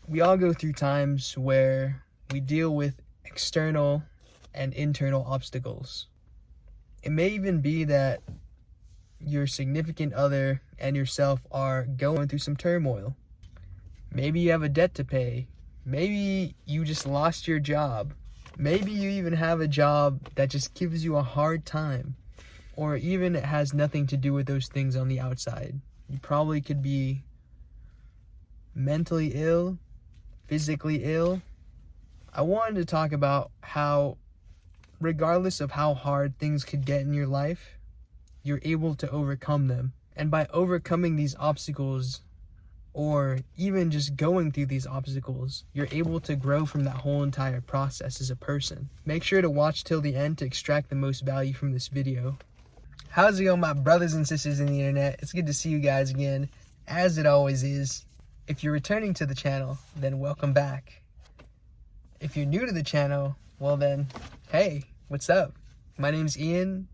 We all go through times where we deal with external and internal obstacles. It may even be that your significant other and yourself are going through some turmoil. Maybe you have a debt to pay. Maybe you just lost your job. Maybe you even have a job that just gives you a hard time. Or even it has nothing to do with those things on the outside. You probably could be mentally ill, physically ill. I wanted to talk about how, regardless of how hard things could get in your life, you're able to overcome them. And by overcoming these obstacles, or even just going through these obstacles, you're able to grow from that whole entire process as a person. Make sure to watch till the end to extract the most value from this video. How's it going, my brothers and sisters in the internet? It's good to see you guys again, as it always is. If you're returning to the channel, then welcome back. If you're new to the channel, well then, hey, what's up? My name's Ian,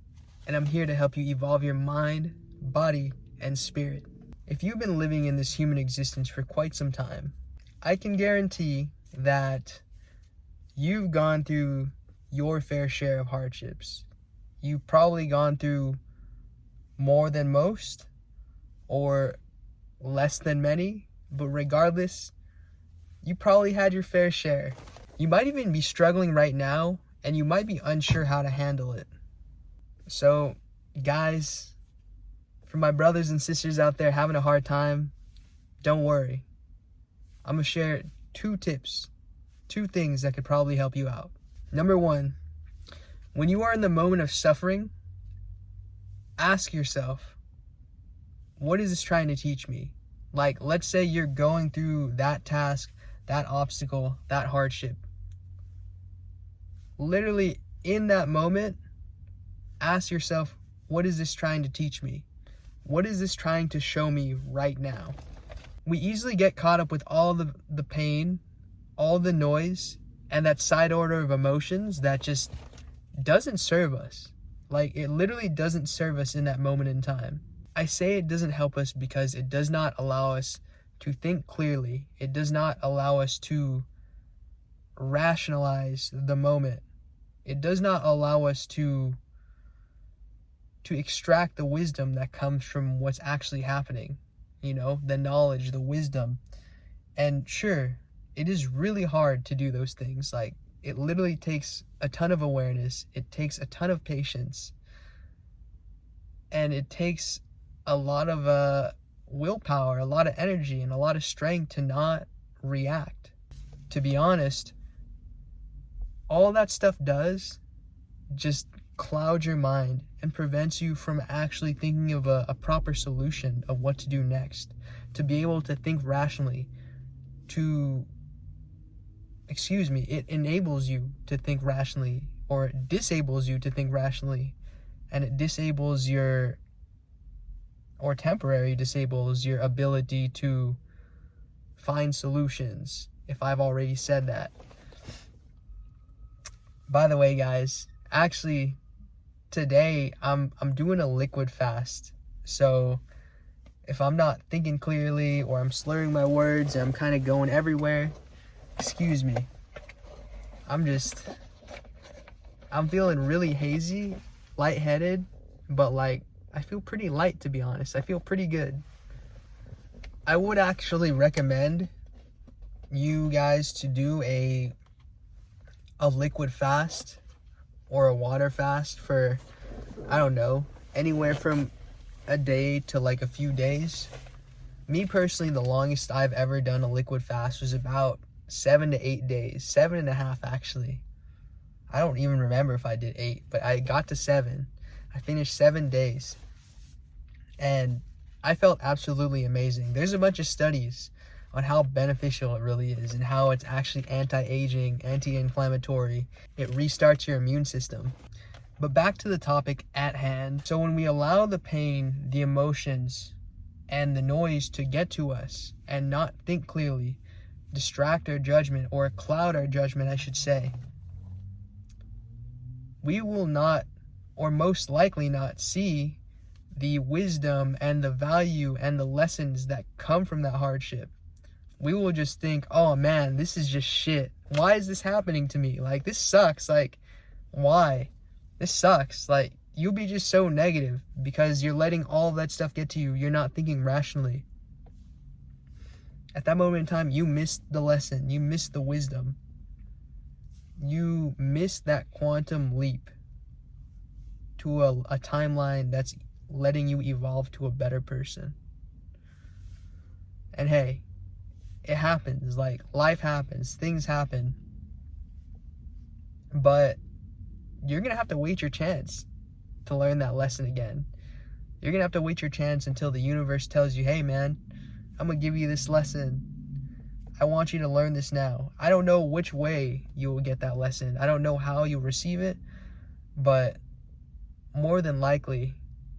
and I'm here to help you evolve your mind, body, and spirit. If you've been living in this human existence for quite some time, I can guarantee that you've gone through your fair share of hardships. You've probably gone through more than most, or less than many, but regardless, you probably had your fair share. You might even be struggling right now, and you might be unsure how to handle it. So, guys, for my brothers and sisters out there having a hard time, don't worry. I'm going to share 2 tips, 2 things that could probably help you out. Number 1, when you are in the moment of suffering, ask yourself, what is this trying to teach me? Like, let's say you're going through that task, that obstacle, that hardship. Literally, in that moment, ask yourself, what is this trying to teach me? What is this trying to show me right now? We easily get caught up with all the pain, all the noise, and that side order of emotions that just doesn't serve us. Like, it literally doesn't serve us in that moment in time. I say it doesn't help us because it does not allow us to think clearly. It does not allow us to rationalize the moment. It does not allow us to extract the wisdom that comes from what's actually happening. You know, the knowledge, the wisdom. And sure, it is really hard to do those things. Like, it literally takes a ton of awareness. It takes a ton of patience. And it takes a lot of willpower, a lot of energy, and a lot of strength to not react. To be honest, all that stuff does just cloud your mind and prevents you from actually thinking of a proper solution of what to do next. To be able to think rationally, it enables you to think rationally, or it disables you to think rationally, and it disables temporarily disables your ability to find solutions, if I've already said that. By the way, guys, actually, today I'm doing a liquid fast. So if I'm not thinking clearly, or I'm slurring my words and I'm kind of going everywhere, excuse me. I'm feeling really hazy, lightheaded, but like, I feel pretty light, to be honest. I feel pretty good. I would actually recommend you guys to do a liquid fast or a water fast for, I don't know, anywhere from a day to like a few days. Me personally, the longest I've ever done a liquid fast was about 7 to 8 days. 7.5 actually. I don't even remember if I did 8, but I got to 7. I finished 7 days. And I felt absolutely amazing. There's a bunch of studies on how beneficial it really is, and how it's actually anti-aging, anti-inflammatory. It restarts your immune system. But back to the topic at hand. So when we allow the pain, the emotions, and the noise to get to us and not think clearly, distract our judgment, or cloud our judgment, I should say, we will not, or most likely not, see the wisdom and the value and the lessons that come from that hardship. we will just think, oh man, this is just shit. Why is this happening to me? Like, this sucks. Like, why? This sucks. Like, you'll be just so negative because you're letting all of that stuff get to you. You're not thinking rationally. At that moment in time, you missed the lesson. You missed the wisdom. You missed that quantum leap to a timeline that's letting you evolve to a better person. And hey, it happens. Like, life happens. Things happen. But you're going to have to wait your chance to learn that lesson again. You're going to have to wait your chance until the universe tells you, hey man, I'm going to give you this lesson. I want you to learn this now. I don't know which way you will get that lesson. I don't know how you'll receive it, but more than likely,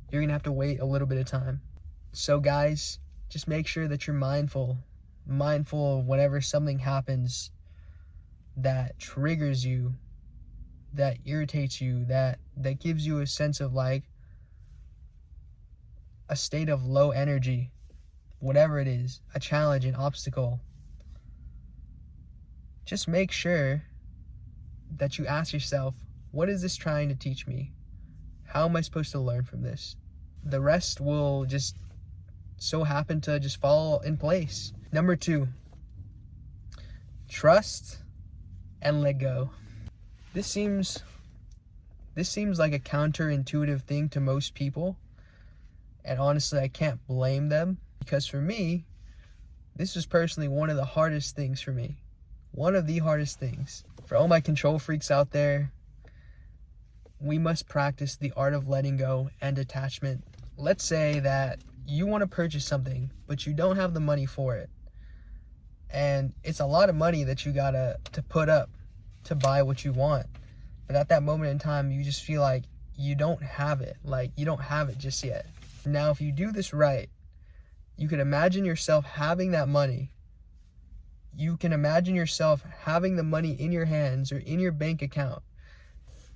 you're going to have to wait a little bit of time. So guys, just make sure that you're mindful of whenever something happens that triggers you, that irritates you, that gives you a sense of like a state of low energy, whatever it is, a challenge, an obstacle. Just make sure that you ask yourself, what is this trying to teach me? How am I supposed to learn from this? The rest will just so happen to just fall in place. Number 2, trust and let go. This seems like a counterintuitive thing to most people. And honestly, I can't blame them, because for me, this was personally one of the hardest things for me. One of the hardest things. For all my control freaks out there, we must practice the art of letting go and detachment. Let's say that you want to purchase something, but you don't have the money for it. And it's a lot of money that you gotta put up to buy what you want. But at that moment in time, you just feel like you don't have it. Like, you don't have it just yet. Now, if you do this right, you can imagine yourself having that money. You can imagine yourself having the money in your hands or in your bank account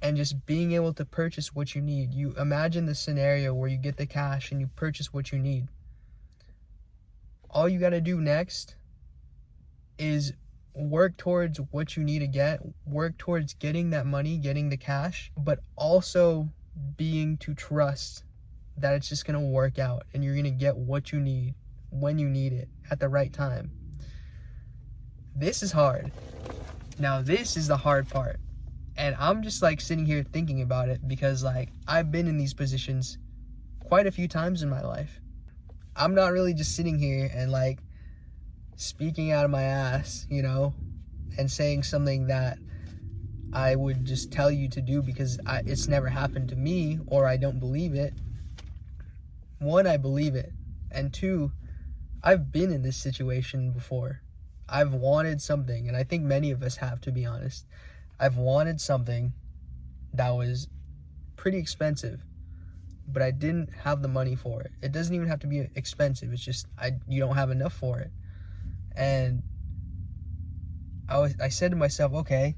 and just being able to purchase what you need. You imagine the scenario where you get the cash and you purchase what you need. All you got to do next is work towards what you need to get, work towards getting that money, getting the cash, but also being to trust that it's just going to work out and you're going to get what you need when you need it at the right time. This is hard. Now, this is the hard part. And I'm just like sitting here thinking about it because like I've been in these positions quite a few times in my life. I'm not really just sitting here and like speaking out of my ass, you know, and saying something that I would just tell you to do because it's never happened to me or I don't believe it. 1, I believe it. And 2, I've been in this situation before. I've wanted something, and I think many of us have, to be honest. I've wanted something that was pretty expensive, but I didn't have the money for it. It doesn't even have to be expensive. It's just you don't have enough for it. And I said to myself, okay,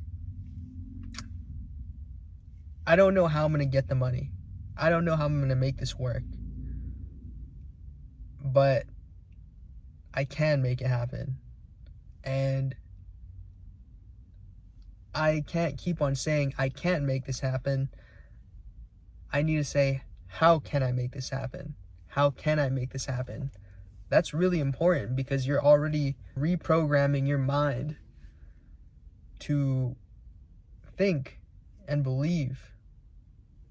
I don't know how I'm going to get the money. I don't know how I'm going to make this work. But I can make it happen. And I can't keep on saying I can't make this happen. I need to say, how can I make this happen? How can I make this happen? That's really important because you're already reprogramming your mind to think and believe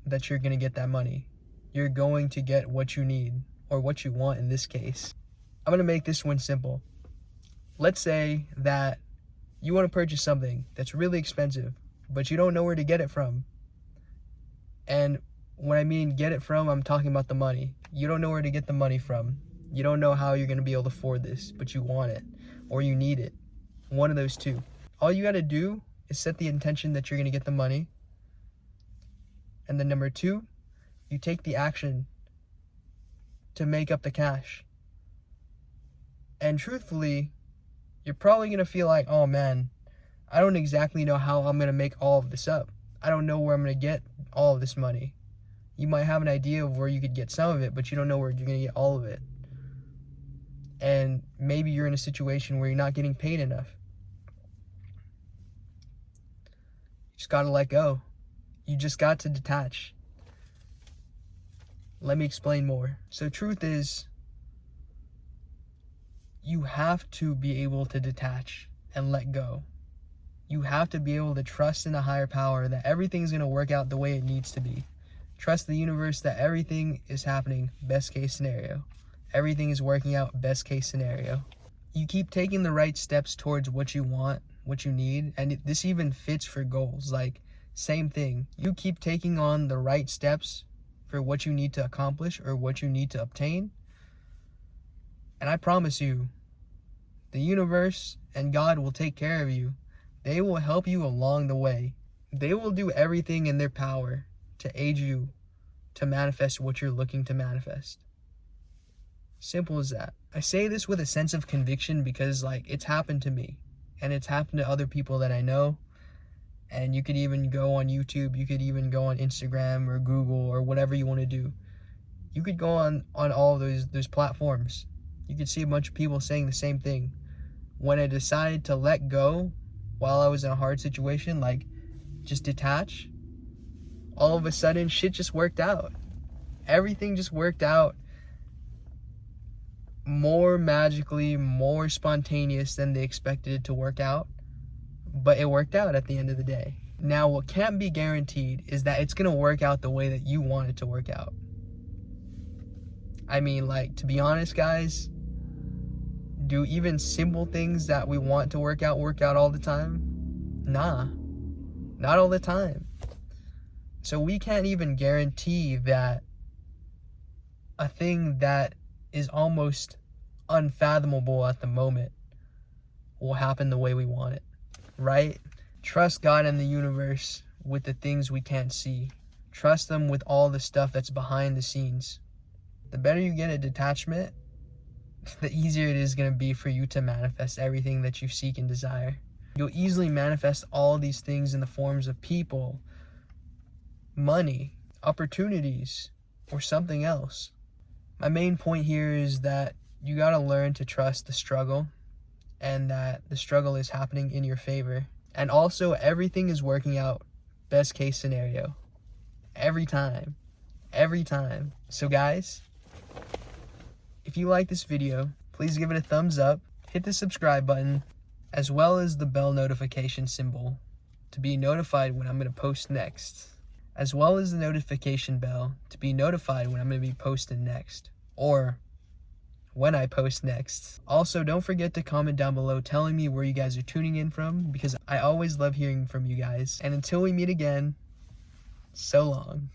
that you're going to get that money. You're going to get what you need, or what you want in this case. I'm going to make this one simple. Let's say that you want to purchase something that's really expensive, but you don't know where to get it from. And when I mean get it from, I'm talking about the money. You don't know where to get the money from. You don't know how you're going to be able to afford this, but you want it or you need it. One of those two. All you got to do is set the intention that you're going to get the money. And then number 2, you take the action to make up the cash. And truthfully, you're probably going to feel like, oh man, I don't exactly know how I'm going to make all of this up. I don't know where I'm going to get all of this money. You might have an idea of where you could get some of it, but you don't know where you're going to get all of it. and maybe you're in a situation where you're not getting paid enough. You just gotta let go. You just got to detach. Let me explain more. So truth is, you have to be able to detach and let go. You have to be able to trust in a higher power that everything's going to work out the way it needs to be. Trust the universe that everything is happening best case scenario. Everything is working out best case scenario. You keep taking the right steps towards what you want, what you need, and this even fits for goals. Like, same thing. You keep taking on the right steps for what you need to accomplish or what you need to obtain, and I promise you, the universe and God will take care of you. They will help you along the way. They will do everything in their power to aid you to manifest what you're looking to manifest. Simple as that. I say this with a sense of conviction because, like, it's happened to me and it's happened to other people that I know. And you could even go on YouTube, you could even go on Instagram or Google or whatever you want to do. You could go on all those platforms. You could see a bunch of people saying the same thing. When I decided to let go while I was in a hard situation, like just detach, all of a sudden shit just worked out. Everything just worked out more magically, more spontaneous than they expected it to work out. But it worked out at the end of the day. Now, what can't be guaranteed is that it's going to work out the way that you want it to work out. I mean, like, to be honest, guys, do even simple things that we want to work out all the time? Nah, not all the time. So we can't even guarantee that a thing that is almost unfathomable at the moment will happen the way we want it, right? Trust God and the universe with the things we can't see. Trust them with all the stuff that's behind the scenes. The better you get at detachment, the easier it is going to be for you to manifest everything that you seek and desire. You'll easily manifest all these things in the forms of people, money, opportunities, or something else. My main point here is that you got to learn to trust the struggle and that the struggle is happening in your favor. And also, everything is working out best case scenario. Every time. Every time. So guys, if you like this video, please give it a thumbs up, hit the subscribe button, as well as the bell notification symbol to be notified when I'm going to post next, as well as the notification bell to be notified when I'm going to be posting next, or when I post next. Also, don't forget to comment down below telling me where you guys are tuning in from, because I always love hearing from you guys. And until we meet again, so long.